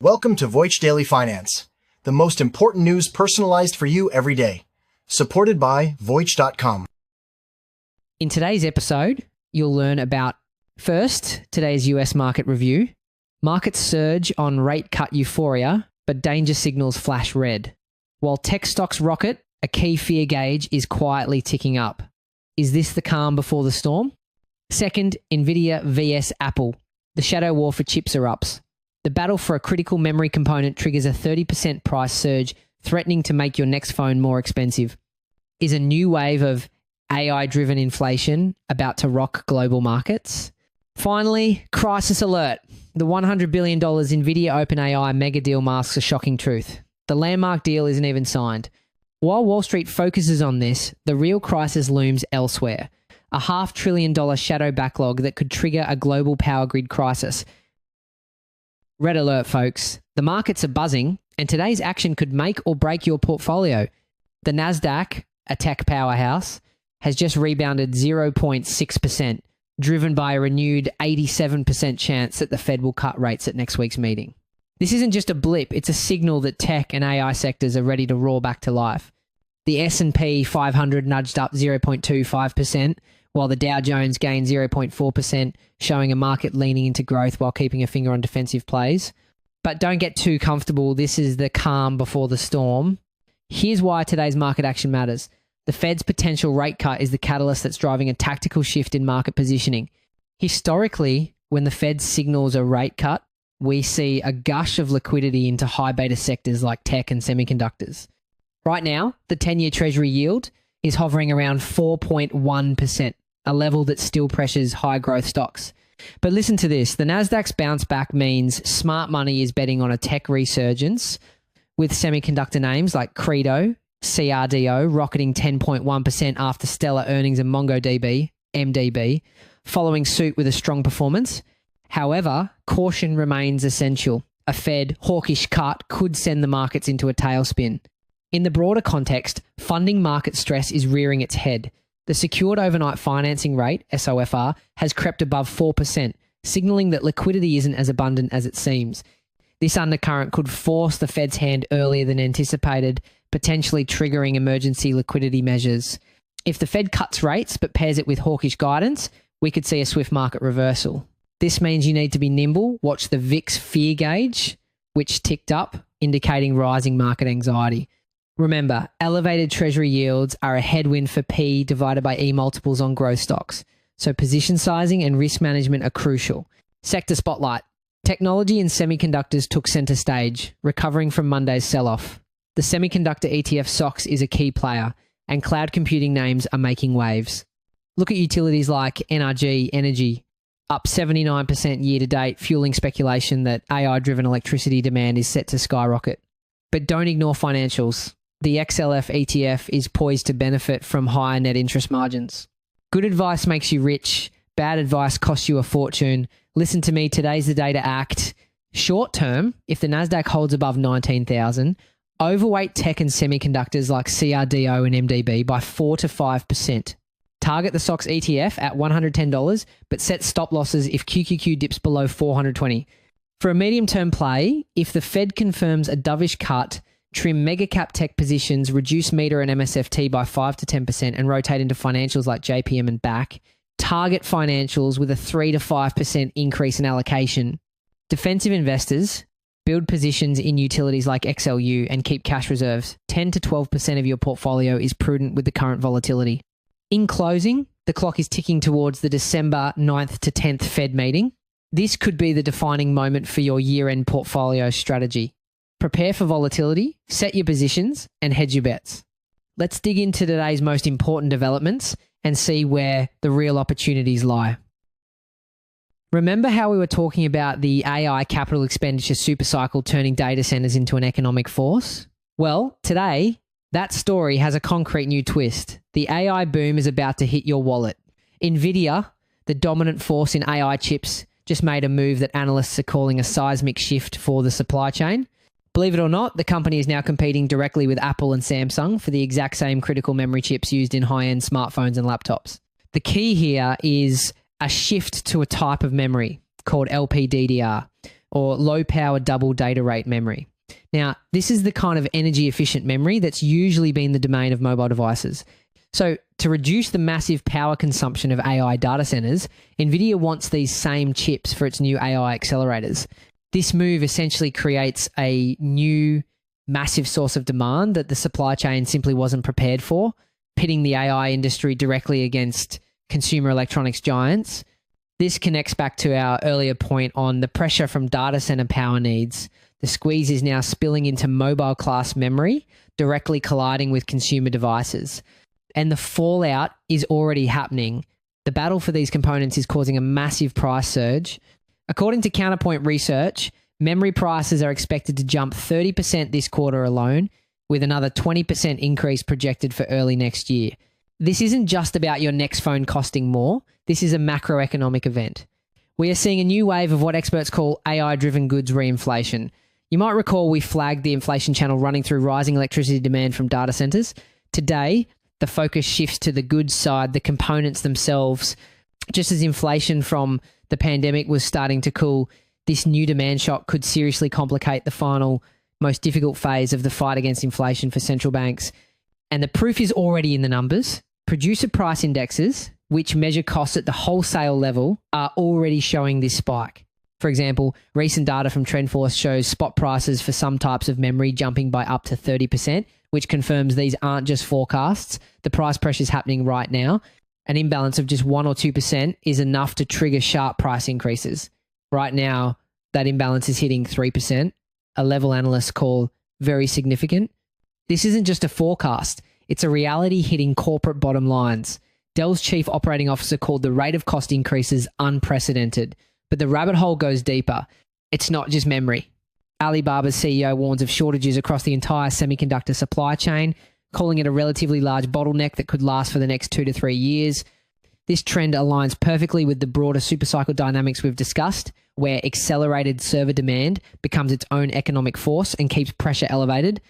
Welcome to Voice Daily Finance, the most important news personalized for you every day. Supported by Voice.com. In today's episode, you'll learn about, first, today's US market review. Markets surge on rate cut euphoria, but danger signals flash red. While tech stocks rocket, a key fear gauge is quietly ticking up. Is this the calm before the storm? Second, Nvidia vs Apple. The shadow war for chips erupts. The battle for a critical memory component triggers a 30% price surge, threatening to make your next phone more expensive. Is a new wave of AI-driven inflation about to rock global markets? Finally, crisis alert. The $100 billion Nvidia-OpenAI mega deal masks a shocking truth. The landmark deal isn't even signed. While Wall Street focuses on this, the real crisis looms elsewhere. A $500 billion shadow backlog that could trigger a global power grid crisis. Red alert, folks. The markets are buzzing, and today's action could make or break your portfolio. The Nasdaq, a tech powerhouse, has just rebounded 0.6%, driven by a renewed 87% chance that the Fed will cut rates at next week's meeting. This isn't just a blip, it's a signal that tech and AI sectors are ready to roar back to life. The S&P 500 nudged up 0.25%, while the Dow Jones gained 0.4%, showing a market leaning into growth while keeping a finger on defensive plays. But don't get too comfortable. This is the calm before the storm. Here's why today's market action matters. The Fed's potential rate cut is the catalyst that's driving a tactical shift in market positioning. Historically, when the Fed signals a rate cut, we see a gush of liquidity into high beta sectors like tech and semiconductors. Right now, the 10-year Treasury yield is hovering around 4.1%. A level that still pressures high growth stocks. But listen to this, the Nasdaq's bounce back means smart money is betting on a tech resurgence, with semiconductor names like Credo, CRDO rocketing 10.1% after stellar earnings and MongoDB, MDB, following suit with a strong performance. However, caution remains essential. A Fed hawkish cut could send the markets into a tailspin. In the broader context, funding market stress is rearing its head. The secured overnight financing rate, SOFR, has crept above 4%, signaling that liquidity isn't as abundant as it seems. This undercurrent could force the Fed's hand earlier than anticipated, potentially triggering emergency liquidity measures. If the Fed cuts rates but pairs it with hawkish guidance, we could see a swift market reversal. This means you need to be nimble. Watch the VIX fear gauge, which ticked up, indicating rising market anxiety. Remember, elevated treasury yields are a headwind for P divided by E multiples on growth stocks, so position sizing and risk management are crucial. Sector spotlight. Technology and semiconductors took center stage, recovering from Monday's sell-off. The semiconductor ETF SOX is a key player, and cloud computing names are making waves. Look at utilities like NRG Energy, up 79% year-to-date, fueling speculation that AI-driven electricity demand is set to skyrocket. But don't ignore financials. The XLF ETF is poised to benefit from higher net interest margins. Good advice makes you rich. Bad advice costs you a fortune. Listen to me, today's the day to act. Short term, if the Nasdaq holds above 19,000, overweight tech and semiconductors like CRDO and MDB by 4 to 5%. Target the SOX ETF at $110, but set stop losses if QQQ dips below 420. For a medium-term play, if the Fed confirms a dovish cut, trim mega-cap tech positions, reduce Meter and MSFT by 5 to 10% and rotate into financials like JPM and BAC. Target financials with a 3 to 5% increase in allocation. Defensive investors, build positions in utilities like XLU and keep cash reserves. 10 to 12% of your portfolio is prudent with the current volatility. In closing, the clock is ticking towards the December 9th to 10th Fed meeting. This could be the defining moment for your year-end portfolio strategy. Prepare for volatility, set your positions, and hedge your bets. Let's dig into today's most important developments and see where the real opportunities lie. Remember how we were talking about the AI capital expenditure supercycle turning data centers into an economic force? Well, today, that story has a concrete new twist. The AI boom is about to hit your wallet. Nvidia, the dominant force in AI chips, just made a move that analysts are calling a seismic shift for the supply chain. Believe it or not, the company is now competing directly with Apple and Samsung for the exact same critical memory chips used in high-end smartphones and laptops. The key here is a shift to a type of memory called LPDDR, or low power double data rate memory. Now, this is the kind of energy efficient memory that's usually been the domain of mobile devices. So to reduce the massive power consumption of AI data centers, Nvidia wants these same chips for its new AI accelerators. This move essentially creates a new massive source of demand that the supply chain simply wasn't prepared for, pitting the AI industry directly against consumer electronics giants. This connects back to our earlier point on the pressure from data center power needs. The squeeze is now spilling into mobile class memory, directly colliding with consumer devices. And the fallout is already happening. The battle for these components is causing a massive price surge. According to Counterpoint Research, memory prices are expected to jump 30% this quarter alone, with another 20% increase projected for early next year. This isn't just about your next phone costing more. This is a macroeconomic event. We are seeing a new wave of what experts call AI-driven goods reinflation. You might recall we flagged the inflation channel running through rising electricity demand from data centers. Today, the focus shifts to the goods side, the components themselves. Just as inflation from the pandemic was starting to cool, this new demand shock could seriously complicate the final, most difficult phase of the fight against inflation for central banks. And the proof is already in the numbers. Producer price indexes, which measure costs at the wholesale level, are already showing this spike. For example, recent data from TrendForce shows spot prices for some types of memory jumping by up to 30%, which confirms these aren't just forecasts. The price pressure is happening right now. An imbalance of just 1 or 2% is enough to trigger sharp price increases. Right now, that imbalance is hitting 3%, a level analysts call very significant. This isn't just a forecast. It's a reality hitting corporate bottom lines. Dell's chief operating officer called the rate of cost increases unprecedented. But the rabbit hole goes deeper. It's not just memory. Alibaba's CEO warns of shortages across the entire semiconductor supply chain, calling it a relatively large bottleneck that could last for the next 2 to 3 years. This trend aligns perfectly with the broader supercycle dynamics we've discussed, where accelerated server demand becomes its own economic force and keeps pressure elevated.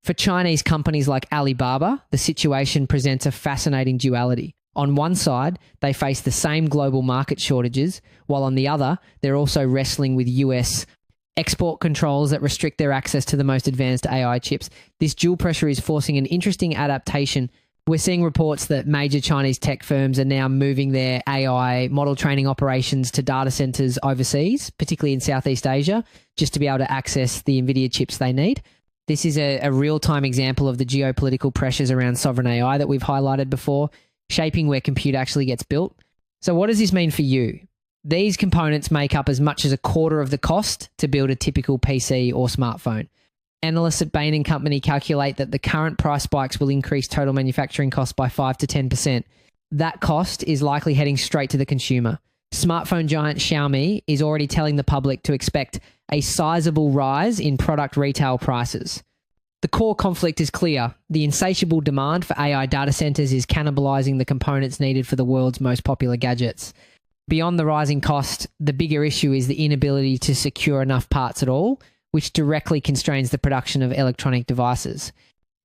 For Chinese companies like Alibaba, the situation presents a fascinating duality. On one side, they face the same global market shortages, while on the other, they're also wrestling with US export controls that restrict their access to the most advanced AI chips. This dual pressure is forcing an interesting adaptation. We're seeing reports that major Chinese tech firms are now moving their AI model training operations to data centers overseas, particularly in Southeast Asia, just to be able to access the Nvidia chips they need. This is a real-time example of the geopolitical pressures around sovereign AI that we've highlighted before, shaping where compute actually gets built. So what does this mean for you? These components make up as much as a quarter of the cost to build a typical PC or smartphone. Analysts at Bain & Company calculate that the current price spikes will increase total manufacturing costs by 5 to 10%. That cost is likely heading straight to the consumer. Smartphone giant Xiaomi is already telling the public to expect a sizable rise in product retail prices. The core conflict is clear. The insatiable demand for AI data centers is cannibalizing the components needed for the world's most popular gadgets. Beyond the rising cost, the bigger issue is the inability to secure enough parts at all, which directly constrains the production of electronic devices.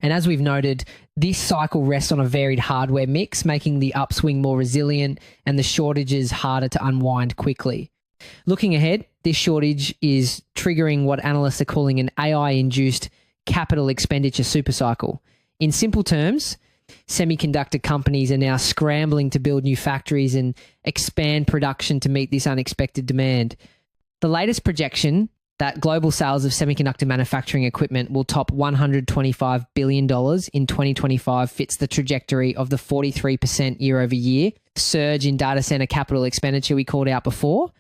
And as we've noted, this cycle rests on a varied hardware mix, making the upswing more resilient and the shortages harder to unwind quickly. Looking ahead, this shortage is triggering what analysts are calling an AI-induced capital expenditure supercycle. In simple terms, semiconductor companies are now scrambling to build new factories and expand production to meet this unexpected demand. The latest projection that global sales of semiconductor manufacturing equipment will top $125 billion in 2025 fits the trajectory of the 43% year-over-year surge in data center capital expenditure we called out before.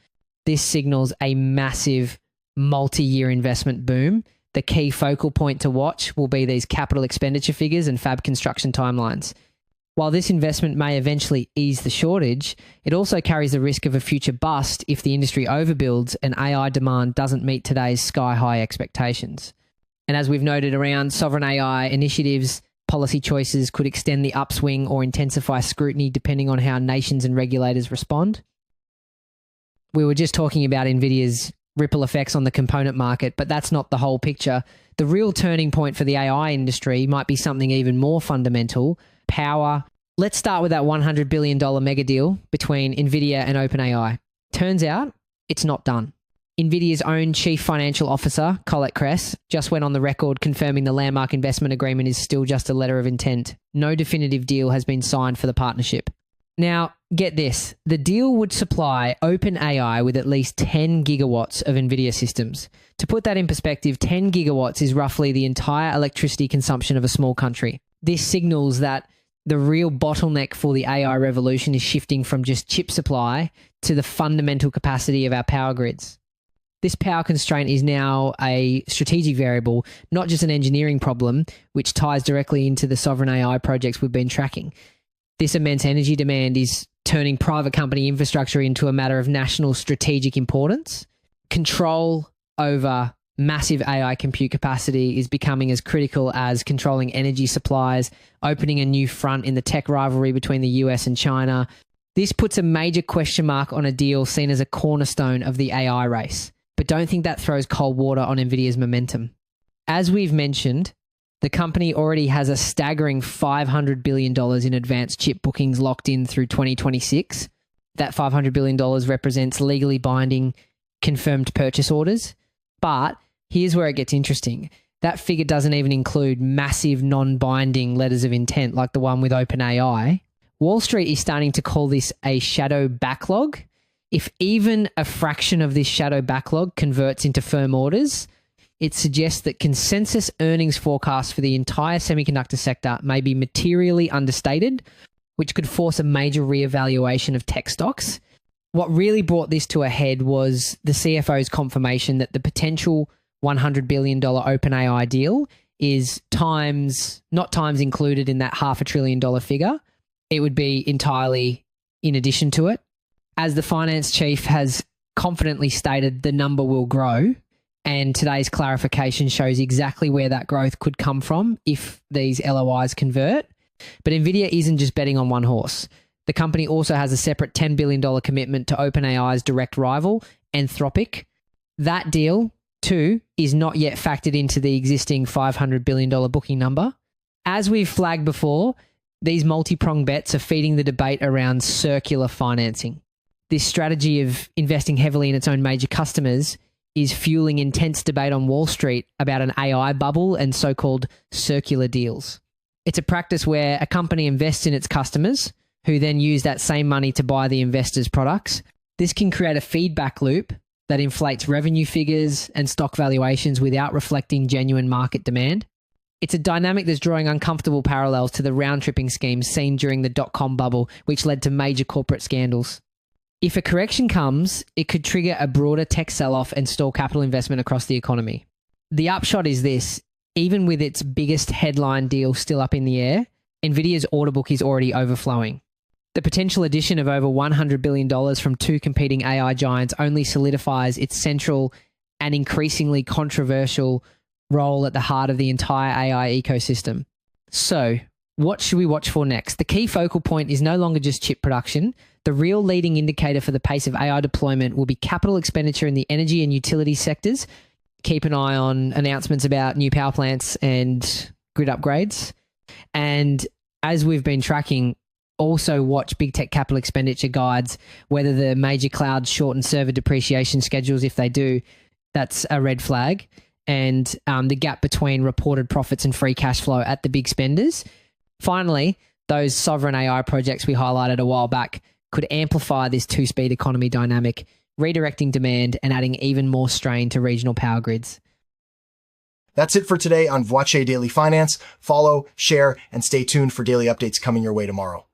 This signals a massive multi-year investment boom. The key focal point to watch will be these capital expenditure figures and fab construction timelines. While this investment may eventually ease the shortage, it also carries the risk of a future bust if the industry overbuilds and AI demand doesn't meet today's sky-high expectations. And as we've noted around sovereign AI initiatives, policy choices could extend the upswing or intensify scrutiny depending on how nations and regulators respond. We were just talking about Nvidia's ripple effects on the component market, but that's not the whole picture. The real turning point for the AI industry might be something even more fundamental: power. Let's start with that $100 billion mega deal between Nvidia and OpenAI. Turns out it's not done. Nvidia's own chief financial officer, Colette Kress, just went on the record confirming the landmark investment agreement is still just a letter of intent. No definitive deal has been signed for the partnership. Now, get this. The deal would supply OpenAI with at least 10 gigawatts of Nvidia systems. To put that in perspective, 10 gigawatts is roughly the entire electricity consumption of a small country. This signals that the real bottleneck for the AI revolution is shifting from just chip supply to the fundamental capacity of our power grids. This power constraint is now a strategic variable, not just an engineering problem, which ties directly into the sovereign AI projects we've been tracking. This immense energy demand is turning private company infrastructure into a matter of national strategic importance. Control over massive AI compute capacity is becoming as critical as controlling energy supplies, opening a new front in the tech rivalry between the US and China. This puts a major question mark on a deal seen as a cornerstone of the AI race. But don't think that throws cold water on Nvidia's momentum. As we've mentioned, the company already has a staggering $500 billion in advanced chip bookings locked in through 2026. That $500 billion represents legally binding confirmed purchase orders. But here's where it gets interesting. That figure doesn't even include massive non-binding letters of intent like the one with OpenAI. Wall Street is starting to call this a shadow backlog. If even a fraction of this shadow backlog converts into firm orders, it suggests that consensus earnings forecasts for the entire semiconductor sector may be materially understated, which could force a major reevaluation of tech stocks. What really brought this to a head was the CFO's confirmation that the potential $100 billion OpenAI deal is not times included in that $500 billion figure. It would be entirely in addition to it. As the finance chief has confidently stated, the number will grow, and today's clarification shows exactly where that growth could come from if these LOIs convert. But Nvidia isn't just betting on one horse. The company also has a separate $10 billion commitment to OpenAI's direct rival, Anthropic. That deal, too, is not yet factored into the existing $500 billion booking number. As we've flagged before, these multi-pronged bets are feeding the debate around circular financing. This strategy of investing heavily in its own major customers is fueling intense debate on Wall Street about an AI bubble and so-called circular deals. It's a practice where a company invests in its customers, who then use that same money to buy the investor's products. This can create a feedback loop that inflates revenue figures and stock valuations without reflecting genuine market demand. It's a dynamic that's drawing uncomfortable parallels to the round-tripping schemes seen during the dot-com bubble, which led to major corporate scandals. If a correction comes, it could trigger a broader tech sell-off and stall capital investment across the economy. The upshot is this: even with its biggest headline deal still up in the air, Nvidia's order book is already overflowing. The potential addition of over $100 billion from two competing AI giants only solidifies its central and increasingly controversial role at the heart of the entire AI ecosystem. So, what should we watch for next? The key focal point is no longer just chip production. The real leading indicator for the pace of AI deployment will be capital expenditure in the energy and utility sectors. Keep an eye on announcements about new power plants and grid upgrades. And as we've been tracking, also watch big tech capital expenditure guides, whether the major clouds shorten server depreciation schedules. If they do, that's a red flag. And the gap between reported profits and free cash flow at the big spenders. Finally, those sovereign AI projects we highlighted a while back could amplify this two-speed economy dynamic, redirecting demand and adding even more strain to regional power grids. That's it for today on Voice Daily Finance. Follow, share, and stay tuned for daily updates coming your way tomorrow.